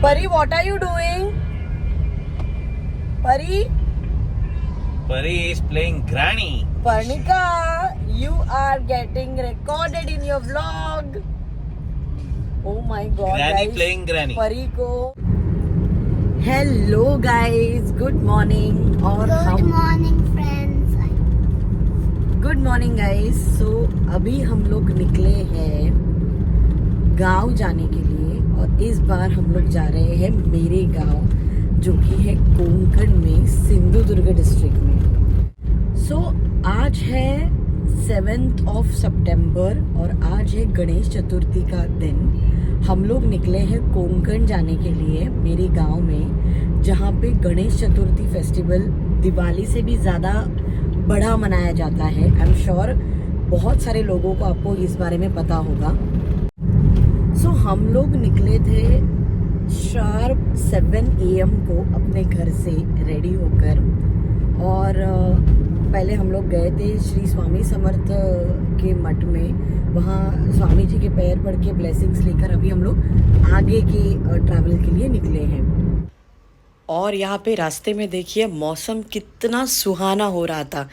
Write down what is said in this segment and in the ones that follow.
Pari, what are you doing? Pari? Pari is playing Granny. Parnika, you are getting recorded in your vlog. Oh my God, Granny guys. playing Granny. Pari को hello guys, good morning. और good morning friends. Good morning guys. So अभी हम लोग निकले हैं गांव जाने के लिए, और इस बार हम लोग जा रहे हैं मेरे गांव, जो कि है कोंकण में, सिंधुदुर्ग डिस्ट्रिक्ट में। सो आज है 7 सितंबर और आज है गणेश चतुर्थी का दिन। हम लोग निकले हैं कोंकण जाने के लिए मेरे गांव में, जहां पे गणेश चतुर्थी फेस्टिवल दिवाली से भी ज़्यादा बड़ा मनाया जाता है। आई एम श्योर बहुत सारे लोगों को आपको इस बारे में पता होगा। सो हम लोग निकले थे शार्प 7 AM को अपने घर से रेडी होकर, और पहले हम लोग गए थे श्री स्वामी समर्थ के मठ में। वहाँ स्वामी जी के पैर पड़ के ब्लेसिंग्स लेकर अभी हम लोग आगे के ट्रैवल के लिए निकले हैं। और यहाँ पे रास्ते में देखिए मौसम कितना सुहाना हो रहा था।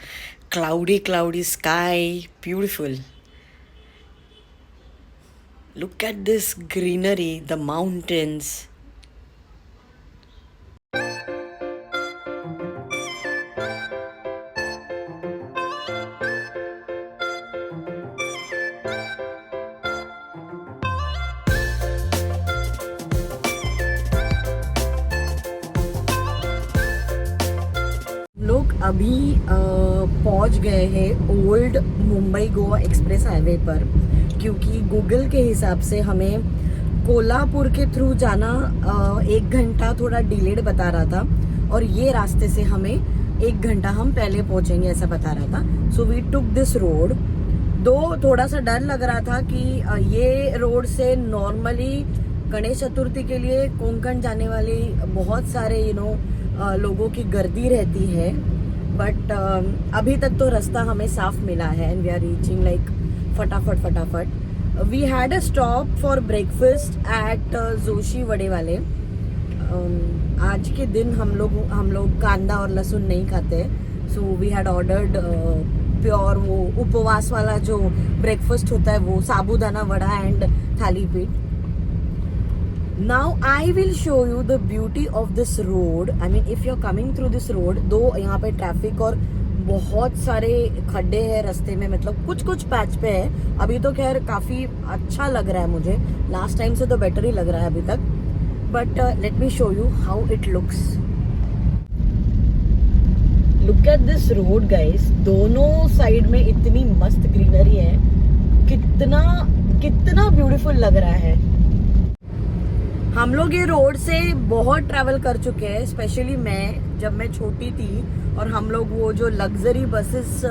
Cloudy cloudy sky, beautiful. Look at this greenery, the mountains. लोग अभी पहुंच गए हैं old Mumbai Goa express highway पर, क्योंकि गूगल के हिसाब से हमें कोल्हापुर के थ्रू जाना 1 घंटा थोड़ा डिलेड बता रहा था, और ये रास्ते से हमें 1 घंटा हम पहले पहुंचेंगे ऐसा बता रहा था। So we took this road. दो थोड़ा सा डर लग रहा था कि ये रोड से नॉर्मली गणेश चतुर्थी के लिए कोंकण जाने वाली बहुत सारे लोगों की गर्दी रहती है, बट अभी तक तो रास्ता हमें साफ मिला है and we are reaching like फटाफट। We had a stop for breakfast at Joshi Vade Wale. आज के दिन हम लोग कांदा और लहसुन नहीं खाते, so we had ordered pure वो उपवास वाला जो ब्रेकफास्ट होता है, वो साबूदाना वड़ा एंड थाली पीठ। Now I will show you the beauty of this road. I mean, if you're coming through this road, दो यहाँ पे ट्रैफिक और बहुत सारे खड्डे हैं रास्ते में, मतलब कुछ पैच पे है। अभी तो खैर काफी अच्छा लग रहा है मुझे, लास्ट टाइम से तो बेटर ही लग रहा है अभी तक। But let me show you how it looks. Look at this road guys, दोनों साइड में इतनी मस्त ग्रीनरी है, कितना ब्यूटीफुल लग रहा है। हम लोग ये रोड से बहुत ट्रैवल कर चुके हैं, स्पेशली मैं, जब मैं छोटी थी और हम लोग वो जो लग्जरी बसेस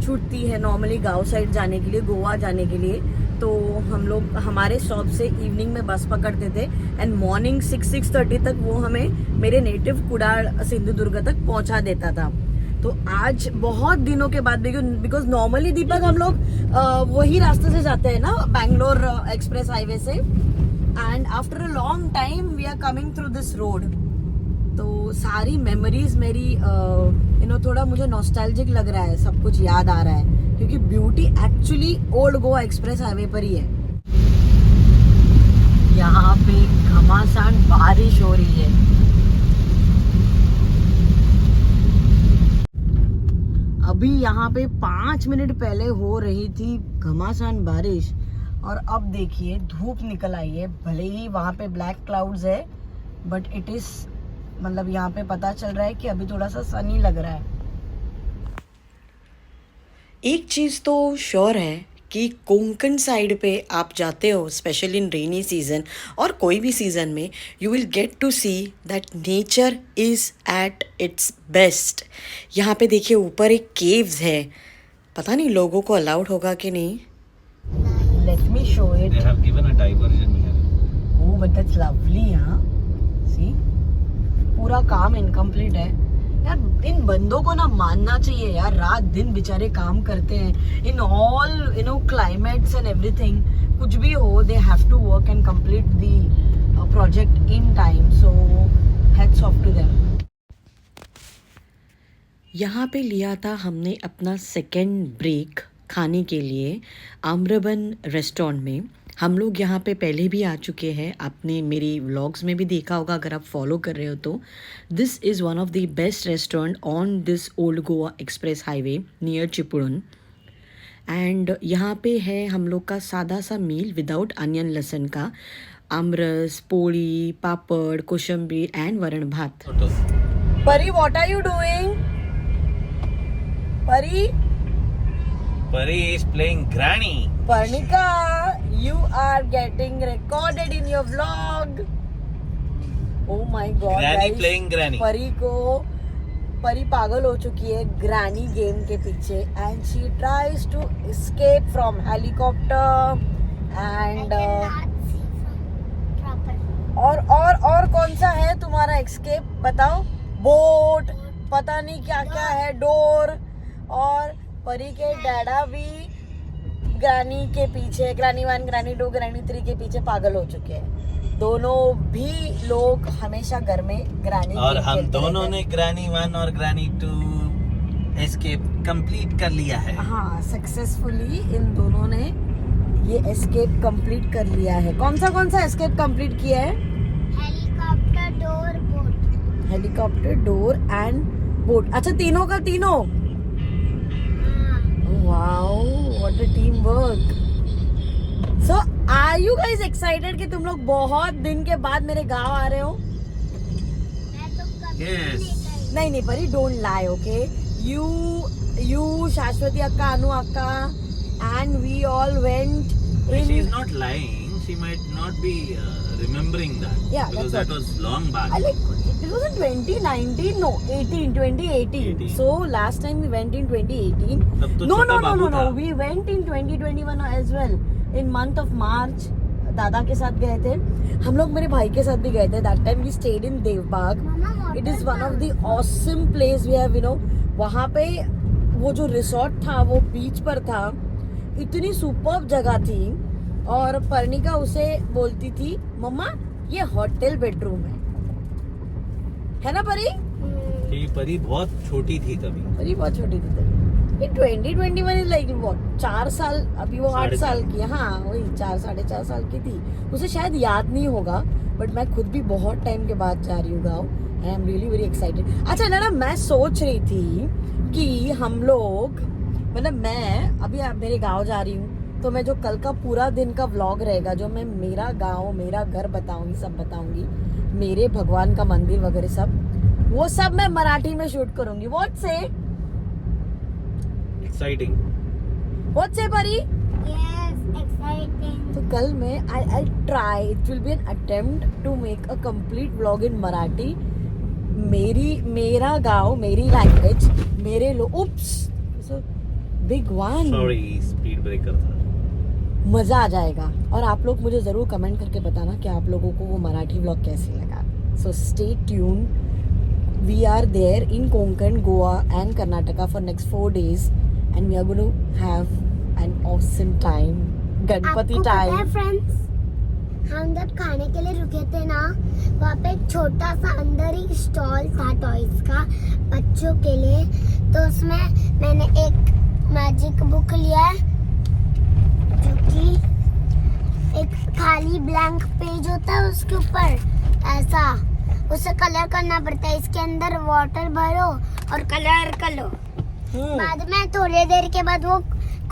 छूटती है नॉर्मली गांव साइड जाने के लिए, गोवा जाने के लिए, तो हम लोग हमारे स्टॉप से इवनिंग में बस पकड़ते थे एंड मॉर्निंग 6-6:30 तक वो हमें मेरे नेटिव कुडाल सिंधुदुर्ग तक पहुंचा देता था। तो आज बहुत दिनों के बाद, बिकॉज नॉर्मली दीपक हम लोग वही रास्ते से जाते हैं ना, बैंगलोर एक्सप्रेस हाईवे से, and after a long time we are coming through this road. तो सारी मेमोरीज मेरी थोड़ा मुझे नॉस्टैल्जिक लग रहा है, सब कुछ याद आ रहा है, क्योंकि beauty actually old Goa express highway पर ही है। यहाँ पे घमासान बारिश हो रही है। अभी यहाँ पे 5 मिनट पहले हो रही थी घमासान बारिश, और अब देखिए धूप निकल आई है। भले ही वहाँ पे ब्लैक क्लाउड्स है, बट इट इज, मतलब यहाँ पे पता चल रहा है कि अभी थोड़ा सा सनी लग रहा है। एक चीज़ तो श्योर है कि कोंकण साइड पे आप जाते हो, स्पेशली इन रेनी सीजन और कोई भी सीजन में, you will get to see that nature is at its best. यहाँ पे देखिए ऊपर एक केव्स है, पता नहीं लोगों को अलाउड होगा कि नहीं। Let me show it. They have given a diversion here. Oh, but that's lovely, हाँ. See? पूरा काम इनकम्प्लीट है। यार इन बंदों को ना मानना चाहिए यार, रात दिन बेचारे काम करते हैं in all climates and everything. कुछ भी हो, they have to work and complete the project in time. So hats off to them. यहाँ पे लिया था हमने अपना सेकेंड ब्रेक खाने के लिए आम्रबन रेस्टोरेंट में. हम लोग यहाँ पे पहले भी आ चुके हैं, आपने मेरी व्लॉग्स में भी देखा होगा अगर आप फॉलो कर रहे हो तो. This is one of the best restaurant on this old Goa express highway near Chiplun. And यहाँ पे है हम लोग का सादा सा मील विदाउट अनियन लहसुन का. आमरस, पोळी, पापड़, कोशिंबीर एंड वरण भात. परी, व्हाट आर यू डूइंग? परी is playing Granny. Parnika, you are getting recorded in your vlog. Oh my god, Granny guys. playing Granny. परी पागल हो चुकी है ग्रैनी गेम के पीछे. And she tries to escape from helicopter and और कौन सा है तुम्हारा एस्केप बताओ? बोट, पता नहीं क्या क्या है, डोर. और परी के डैडा भी ग्रैनी के पीछे, ग्रैनी 1, ग्रैनी 2, ग्रैनी 3 के पीछे पागल हो चुके हैं. दोनों भी लोग हमेशा घर में ग्रैनी और हम दोनों ने ग्रैनी 1 और ग्रैनी 2 एस्केप कंप्लीट कर लिया है. हाँ, सक्सेसफुली इन दोनों ने ये एस्केप कंप्लीट कर लिया है. कौन सा एस्केप कंप्लीट किया है? Helicopter, door, boat. Helicopter, door and boat. अच्छा, तीनों का तीनों. Wow, what a teamwork. So, are you guys excited कि तुम लोग बहुत दिन के बाद मेरे गांव आ रहे हो? मैं तो कभी Yes. नहीं गई. नहीं परी, don't lie, okay? You, शाश्वती अक्का, अनु अक्का, and we all went in. She is not lying. She might not be remembering that. Yeah, because that's that was long back. Like, it was in 2019, no, 2018. Okay. So last time we went in 2018. तब तो No, छोटा बाबू था. we went in 2021 as well. In month of March, दादा के साथ गए थे हम लोग, मेरे भाई के साथ भी गए थे. That time we stayed in Devbag. Mama, It is one of the awesome place we have, वहाँ पे वो जो रिसोर्ट था वो बीच पर था. इतनी सुपर्ब जगह थी. और पर्णिका उसे बोलती थी, मम्मा ये होटल बेडरूम है ना परी? ये परी बहुत छोटी थी तभी. परी बहुत छोटी थी तभी. ये 2021 इज लाइक व्हाट, 4 साल, अभी वो 8 साल की है. हाँ, वही 4-4.5 साल की थी. उसे शायद याद नहीं होगा, बट मैं खुद भी बहुत टाइम के बाद जा रही हूँ गाँव. I am really very excited. अच्छा ना, मैं सोच रही थी कि हम लोग, मतलब मैं अभी मेरे गाँव जा रही हूँ, तो मैं जो कल का पूरा दिन का व्लॉग रहेगा, जो मैं मेरा गांव, मेरा घर बताऊंगी, सब बताऊंगी, मेरे भगवान का मंदिर वगैरह सब, वो सब मैं मराठी में शूट करूंगी. व्हाट से? एक्साइटिंग. व्हाट से परी? Yes, exciting. तो कल मैं I try, it will be an attempt to make a complete vlog in Marathi. मेरा गांव, मेरी लैंग्वेज, मेरे लोग. Oops, big one. Sorry, speed breaker था. मजा आ जाएगा. और आप लोग मुझे जरूर कमेंट करके बताना कि आप लोगों को वो मराठी व्लॉग कैसे लगा. So stay tuned. We are there in Konkan, Goa and Karnataka for next 4 days and we are going to have an awesome time. Ganpati आपको पता है टाइम. फ्रेंड्स, हम जब खाने के लिए रुके थे ना, वहाँ पे एक छोटा सा अंदर ही स्टॉल था टॉयज का बच्चों के लिए. तो उसमें मैंने एक मैजिक बुक लिया है, जो कि एक खाली ब्लैंक पेज होता है, उसके ऊपर ऐसा उसे कलर करना पड़ता है. इसके अंदर वाटर भरो और कलर करो. बाद में थोड़ी देर के बाद वो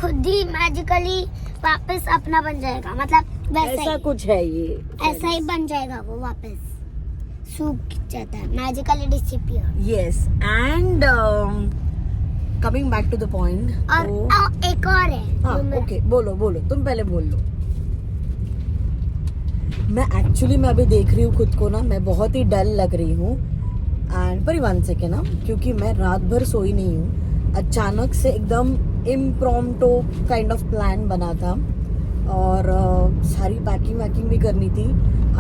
खुद ही मैजिकली वापस अपना बन जाएगा. मतलब वैसा ऐसा ही, कुछ है ये. ऐसा ही बन जाएगा. वो वापस सूख जाता है, magically disappear. Yes. And coming back to the point. और एक और है. हाँ, जो मैं- ओके, बोलो, तुम पहले बोल लो. मैं अभी देख रही हूँ खुद को ना, मैं बहुत ही डल लग रही हूँ. एंड पर 1 सेकेंड ना, क्योंकि मैं रात भर सोई नहीं हूँ. अचानक से एकदम इम्प्रॉम्प्टो काइंड ऑफ प्लान बना था, और सारी पैकिंग भी करनी थी.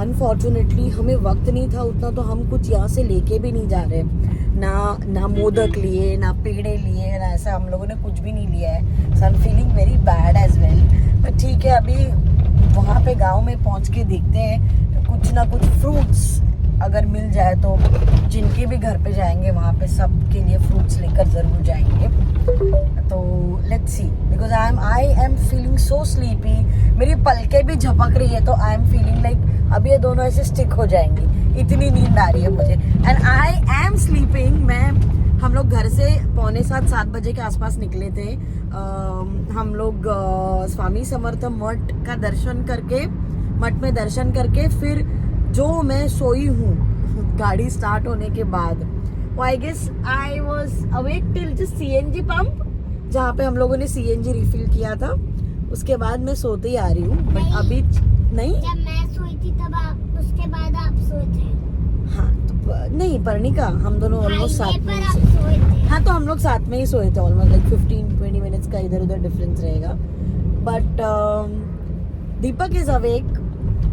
अनफॉर्चुनेटली हमें वक्त नहीं था उतना, तो हम कुछ यहाँ से लेके भी नहीं जा रहे. ना मोदक लिए, ना पेड़े लिए, ना ऐसा हम लोगों ने कुछ भी नहीं लिया है. So I am feeling very bad as well. पर ठीक है, अभी वहाँ पे गांव में पहुँच के देखते हैं. कुछ कुछ ना कुछ फ्रूट्स अगर मिल जाए तो जिनके भी घर पे जाएंगे वहाँ पे सबके लिए फ्रूट्स लेकर ज़रूर जाएंगे। तो let's see, because I am feeling so sleepy. मेरी पलकें भी झपक रही है, तो आई एम फीलिंग लाइक अब ये दोनों ऐसे स्टिक हो जाएंगी, इतनी नींद आ रही है मुझे। And I am sleeping. हम लोग घर से 6:45-7 बजे के आसपास निकले थे। हम लोग स्वामी समर्थ मठ का दर्शन करके, मठ में दर्शन करके फिर जो मैं सोई हूँ गाड़ी स्टार्ट होने के बाद, वो I guess I was awake till just CNG pump, जहाँ पे हम लोगों ने CNG रिफिल किया था। उसके बाद मैं सोते ही आ रही हूँ, बट अभी नहीं। जब मैं सोई थी तब आप, उसके बाद आप सोए थे। हाँ तो नहीं पर्णिका, हम दोनों ऑलमोस्ट साथ में ही सोए थे। हाँ तो हम लोग साथ में ही सोए थे, ऑलमोस्ट लाइक 15-20 मिनट्स का इधर उधर डिफरेंस रहेगा। बट दीपक इज अवेक,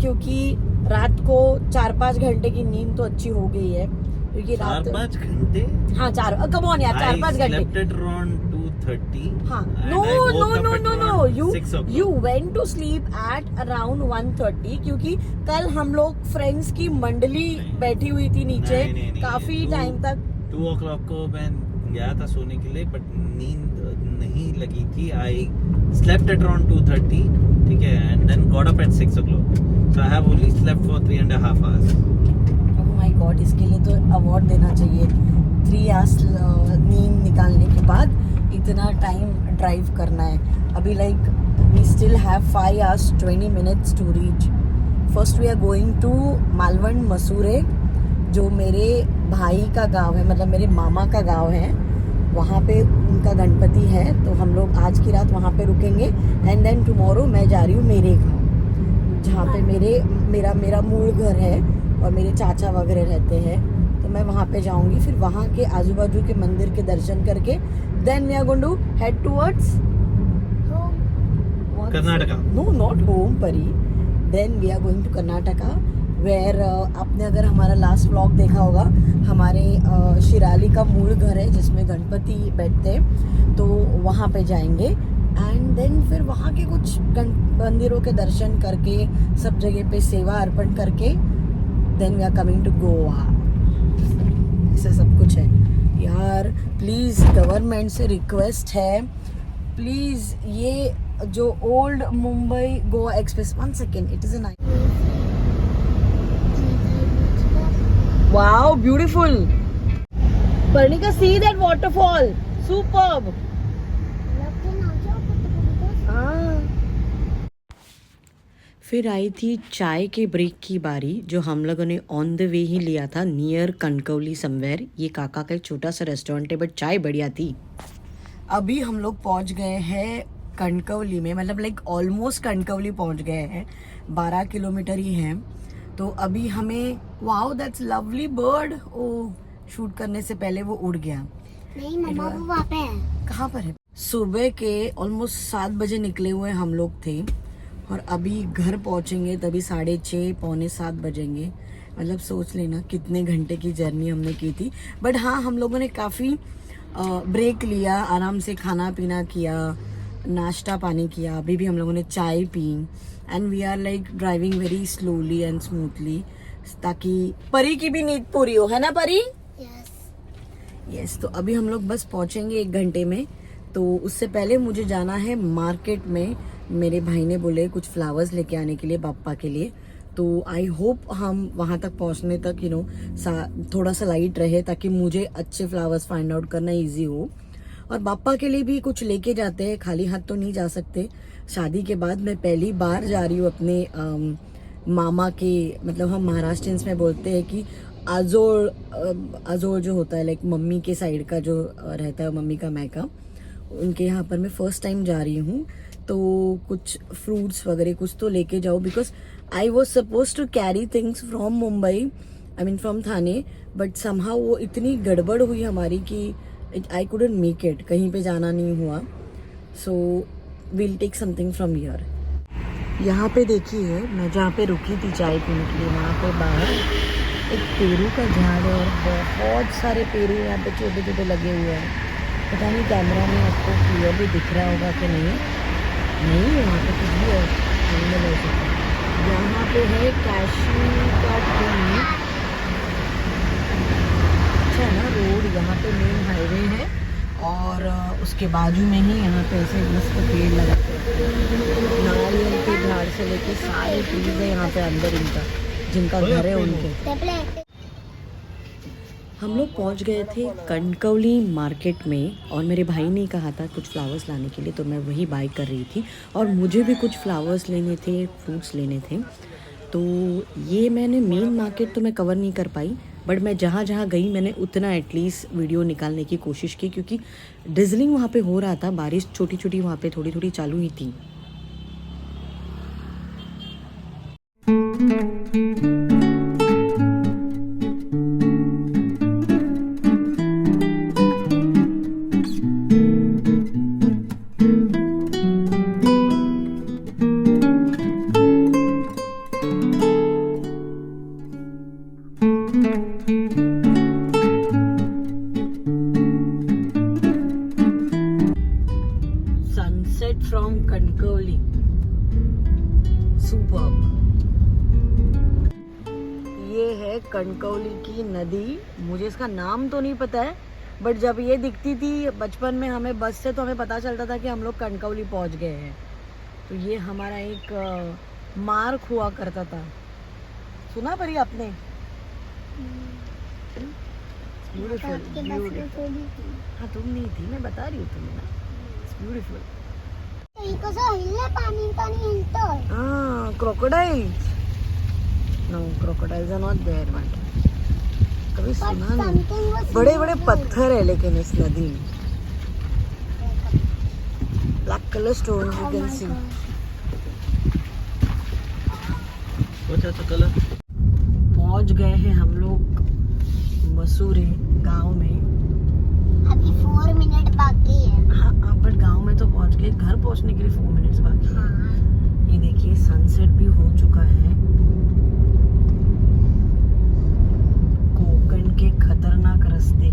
क्योंकि रात को 4-5 घंटे की नींद तो अच्छी हो गई है, क्योंकि रात 4-5 घंटे। हाँ 4, कम ऑन यार, 4-5 घंटे। I slept at around 2:30. हाँ and no I woke no up no at no no around you 6 o'clock. You went to sleep at around 1:30, क्योंकि कल हम लोग फ्रेंड्स की मंडली नहीं। बैठी हुई थी नीचे नहीं, काफी टाइम तक। 2 o'clock को मैं गया था सोने के लिए, बट नींद नहीं लगी थी। आई slept at around 2:30, ठीक है, and then got up at 6 o'clock. So I have only slept for 3.5 hours. Oh my God, इसके लिए तो अवार्ड देना चाहिए। 3 आवर्स नींद निकालने के बाद इतना टाइम ड्राइव करना है। अभी like we still have 5 hours 20 minutes to reach. First we are going to Malvan Masure, जो मेरे भाई का गांव है, मतलब मेरे मामा का गांव है। वहाँ पे उनका गणपति है, तो हम लोग आज की रात वहाँ पे रुकेंगे। एंड देन टुमारो मैं जा रही हूँ मेरे गाँव, जहाँ पे मेरा मूल घर है और मेरे चाचा वगैरह रहते हैं। तो मैं वहाँ पे जाऊँगी, फिर वहाँ के आजू बाजू के मंदिर के दर्शन करके then we are going to head towards Karnataka. No not home Pari, then we are going to Karnataka, where आपने अगर हमारा लास्ट व्लॉग देखा होगा, हमारे शिराली का मूल घर है जिसमें गणपति बैठते हैं, तो वहाँ पे जाएंगे। एंड देन फिर वहाँ के कुछ मंदिरों के दर्शन करके, सब जगह पे सेवा अर्पण करके, then we are coming to Goa. ऐसा सब कुछ है यार। प्लीज़ गवर्नमेंट से रिक्वेस्ट है, प्लीज़ ये जो old Mumbai Goa express, 1 second, it is a wow, beautiful. Parnika, see that waterfall. Superb. फिर आई थी चाय के ब्रेक की बारी, जो हम लोगों ने ऑन द वे ही लिया था, नियर कनकौली समवेयर। ये काका का एक छोटा सा रेस्टोरेंट है, बट चाय बढ़िया थी। अभी हम लोग पहुंच गए हैं कनकौली में, मतलब लाइक ऑलमोस्ट कनकौली पहुंच गए हैं, 12 किलोमीटर ही है। तो अभी हमें, wow that's lovely bird, oh shoot करने से पहले वो उड़ गया। नहीं मम्मा, वो वहाँ पे है। कहाँ पर है? सुबह के ऑलमोस्ट 7 बजे निकले हुए हम लोग थे, और अभी घर पहुंचेंगे तभी 6:30 पौने 7 बजेंगे। मतलब सोच लेना कितने घंटे की जर्नी हमने की थी। बट हाँ, हम लोगों ने काफ़ी ब्रेक लिया, आराम से खाना पीना किया, नाश्ता पानी किया। अभी भी हम लोगों ने चाय पी, and we are like driving very slowly and smoothly, ताकि परी की भी नींद पूरी हो, है ना परी? यस। तो अभी हम लोग बस पहुंचेंगे 1 घंटे में। तो उससे पहले मुझे जाना है मार्केट में। मेरे भाई ने बोले कुछ फ्लावर्स लेके आने के लिए पापा के लिए। तो आई होप हम वहाँ तक पहुँचने तक थोड़ा सा लाइट रहे, ताकि मुझे अच्छे फ्लावर्स फाइंड आउट करना इजी हो। और पापा के लिए भी कुछ लेके जाते हैं, खाली हाथ तो नहीं जा सकते। शादी के बाद मैं पहली बार जा रही हूँ अपने मामा के, मतलब हम महाराष्ट्रियंस में बोलते हैं कि आजोड़ जो होता है, लाइक मम्मी के साइड का जो रहता है, मम्मी का मैका, उनके यहाँ पर मैं फर्स्ट टाइम जा रही हूँ। तो कुछ फ्रूट्स वगैरह कुछ तो लेके जाओ, because I was suppose to carry things from Mumbai, I mean from Thane, but somehow वो इतनी गड़बड़ हुई हमारी कि आई कुडंट मेक इट, कहीं पे जाना नहीं हुआ। So we'll take something from here. यहाँ पे देखिए, मैं जहाँ पे रुकी थी चाय पीने के लिए, वहाँ पे बाहर एक पेरू का झाड़ है, और बहुत सारे पेरू यहाँ पे छोटे छोटे लगे हुए हैं। पता नहीं कैमरा में आपको क्लियरली दिख रहा होगा कि नहीं। वहाँ पे कुछ भी है, यहाँ पे है कैशू का ट्री। अच्छा है ना रोड, यहाँ पे मेन हाईवे है और उसके बाजू में ही यहाँ पे ऐसे मस्त पेड़ लगाते हैं। नारियल के झाड़ से लेके सारे ट्रीज है यहाँ पे अंदर इनका, जिनका घर है उनके। हम लोग पहुँच गए थे कनकौली मार्केट में और मेरे भाई ने कहा था कुछ फ्लावर्स लाने के लिए, तो मैं वही बाय कर रही थी और मुझे भी कुछ फ्लावर्स लेने थे, फ्रूट्स लेने थे। तो ये मैंने मेन मार्केट तो मैं कवर नहीं कर पाई, बट मैं जहाँ जहाँ गई मैंने उतना एटलीस्ट वीडियो निकालने की कोशिश की, क्योंकि डिजलिंग वहाँ पे हो रहा था, बारिश छोटी छोटी वहाँ पे थोड़ी थोड़ी चालू ही थी। Sunset from Kankauli, superb. ये है कनकौली की नदी। मुझे इसका नाम तो नहीं पता है, बट जब ये दिखती थी बचपन में हमें बस से, तो हमें पता चलता था कि हम लोग कनकौली पहुंच गए हैं। तो ये हमारा एक मार्क हुआ करता था। सुना परी आपने? Beautiful beautiful. हाँ तुम नहीं थी, मैं बता रही हूँ तुम्हें ना। It's beautiful. Crocodiles? No, crocodiles are not there but कभी सुना नहीं। बड़े बड़े पत्थर है लेकिन इस नदी में, black colour stone you can see. पहुंच गए हैं हम लोग मसूरी गांव में। अभी 4 मिनट बाकी है। हाँ बट गांव में तो पहुंच गए, घर पहुंचने के लिए 4 मिनट्स बाकी है। हाँ। ये देखिए सनसेट भी हो चुका है। कोकण के खतरनाक रास्ते।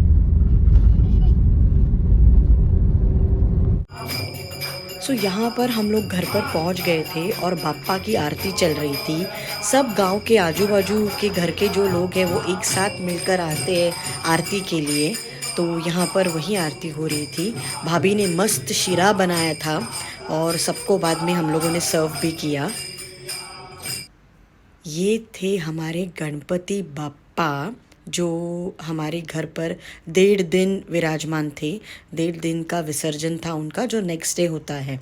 सो यहाँ पर हम लोग घर पर पहुँच गए थे और बाप्पा की आरती चल रही थी। सब गांव के आजू बाजू के घर के जो लोग हैं वो एक साथ मिलकर आते हैं आरती के लिए। तो यहाँ पर वही आरती हो रही थी। भाभी ने मस्त शीरा बनाया था और सबको बाद में हम लोगों ने सर्व भी किया। ये थे हमारे गणपति बाप्पा जो हमारे घर पर 1.5 दिन विराजमान थे। 1.5 दिन का विसर्जन था उनका, जो नेक्स्ट डे होता है।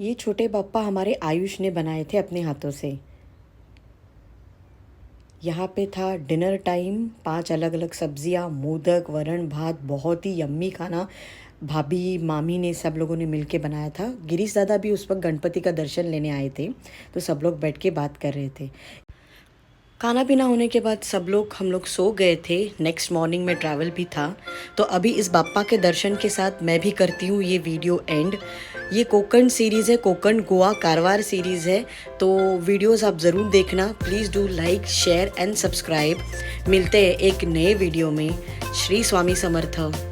ये छोटे बाप्पा हमारे आयुष ने बनाए थे अपने हाथों से। यहाँ पे था डिनर टाइम, 5 अलग अलग सब्जियाँ, मोदक, वरण भात, बहुत ही यम्मी खाना भाभी मामी ने सब लोगों ने मिलके बनाया था। गिरीश दादा भी उस वक्त गणपति का दर्शन लेने आए थे, तो सब लोग बैठ के बात कर रहे थे। खाना पीना होने के बाद हम लोग सो गए थे। नेक्स्ट मॉर्निंग में ट्रैवल भी था। तो अभी इस बाप्पा के दर्शन के साथ मैं भी करती हूँ ये वीडियो एंड। ये कोकण सीरीज़ है, कोकण गोवा कारवार सीरीज़ है, तो वीडियोस आप ज़रूर देखना। Please do like, share and subscribe. मिलते हैं एक नए वीडियो में। श्री स्वामी समर्थ।